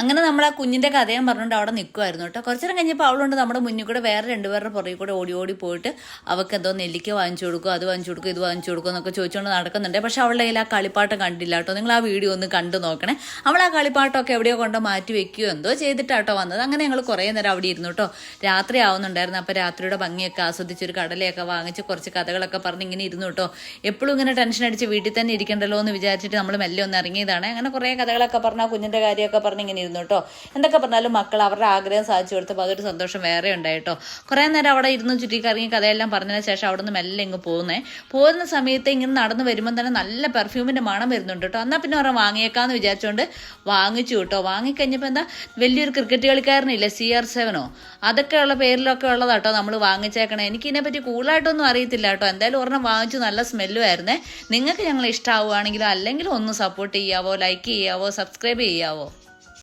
അങ്ങനെ നമ്മൾ ആ കുഞ്ഞിൻ്റെ കഥയും പറഞ്ഞുകൊണ്ട് അവിടെ നിൽക്കുമായിരുന്നു കേട്ടോ. കുറച്ചു നേരം കഴിഞ്ഞപ്പോൾ അവളുണ്ട് നമ്മുടെ മുന്നിൽ കൂടെ വേറെ രണ്ടുപേരുടെ പുറകെ കൂടെ ഓടി ഓടി പോയിട്ട് അവൾക്ക് എന്തോ നെല്ലിക്ക വാങ്ങിച്ചു കൊടുക്കും, അത് വാങ്ങിച്ചു കൊടുക്കും, ഇത് വാങ്ങിച്ചു കൊടുക്കും എന്നൊക്കെ ചോദിച്ചുകൊണ്ട് നടക്കുന്നുണ്ട്. പക്ഷെ അവളുടെ കയ്യിൽ ആ കളിപ്പാട്ടം കണ്ടില്ല കേട്ടോ. നിങ്ങൾ ആ വീഡിയോ ഒന്ന് കണ്ടു നോക്കണേ. അവൾ ആ കളിപ്പാട്ടമൊക്കെ എവിടെയോ കൊണ്ട് മാറ്റി വെക്കുകയോ എന്തോ ചെയ്തിട്ടാട്ടോ വന്നത്. അങ്ങനെ ഞങ്ങൾ കുറേ നേരം അവിടെ ഇരുന്നു കേട്ടോ. രാത്രി ആവുന്നുണ്ടായിരുന്നു. അപ്പോൾ രാത്രിയുടെ ഭംഗിയൊക്കെ ആസ്വദിച്ചൊരു കടലയൊക്കെ വാങ്ങിച്ച് കുറച്ച് കഥകളൊക്കെ പറഞ്ഞ് ഇങ്ങനെ ഇരുന്നു കേട്ടോ. എപ്പോഴും ഇങ്ങനെ ടെൻഷൻ അടിച്ച് വീട്ടിൽ തന്നെ ഇരിക്കണ്ടല്ലോ എന്ന് വിചാരിച്ചിട്ട് നമ്മൾ മെല്ലെ ഒന്ന് ഇറങ്ങിയതാണ്. അങ്ങനെ കുറേ കഥകളൊക്കെ പറഞ്ഞാൽ കുഞ്ഞിൻ്റെ കാര്യമൊക്കെ പറഞ്ഞ് ഇങ്ങനെ ഇരുന്നു കേട്ടോ. എന്തൊക്കെ പറഞ്ഞാലും മക്കൾ അവരുടെ ആഗ്രഹം സാധിച്ചു കൊടുത്തപ്പോൾ അതൊരു സന്തോഷം വേറെ ഉണ്ടായിട്ടോ. കുറേ നേരം അവിടെ ഇരുന്ന് ചുറ്റി കറങ്ങി കഥയെല്ലാം പറഞ്ഞതിന് ശേഷം അവിടെ നിന്ന് മെല്ലെ ഇങ്ങ് പോകുന്ന സമയത്ത് ഇങ്ങനെ നടന്നു വരുമ്പോൾ തന്നെ നല്ല പെർഫ്യൂമിൻ്റെ മണം വരുന്നുണ്ട് കേട്ടോ. എന്നാൽ പിന്നെ പറഞ്ഞാൽ വാങ്ങിയേക്കാന്ന് വിചാരിച്ചുകൊണ്ട് വാങ്ങിച്ചു കേട്ടോ. വാങ്ങിക്കഴിഞ്ഞപ്പോൾ എന്താ വലിയൊരു ക്രിക്കറ്റ് കളിക്കാരനില്ലേ, CR7 അതൊക്കെയുള്ള പേരിലൊക്കെ ഉള്ളതാട്ടോ നമ്മൾ വാങ്ങിച്ചേക്കണേ. എനിക്കിതിനെപ്പറ്റി കൂടുതലായിട്ടൊന്നും അറിയത്തില്ല കേട്ടോ. എന്തായാലും ഒരെണ്ണം വാങ്ങിച്ചു, നല്ല സ്മെല്ലും ആയിരുന്നേ. നിങ്ങൾക്ക് ഞങ്ങൾ ഇഷ്ടമാവുകയാണെങ്കിലോ അല്ലെങ്കിലും ഒന്ന് സപ്പോർട്ട് ചെയ്യാവോ, ലൈക്ക് ചെയ്യാവോ, സബ്സ്ക്രൈബ് ചെയ്യാവോ.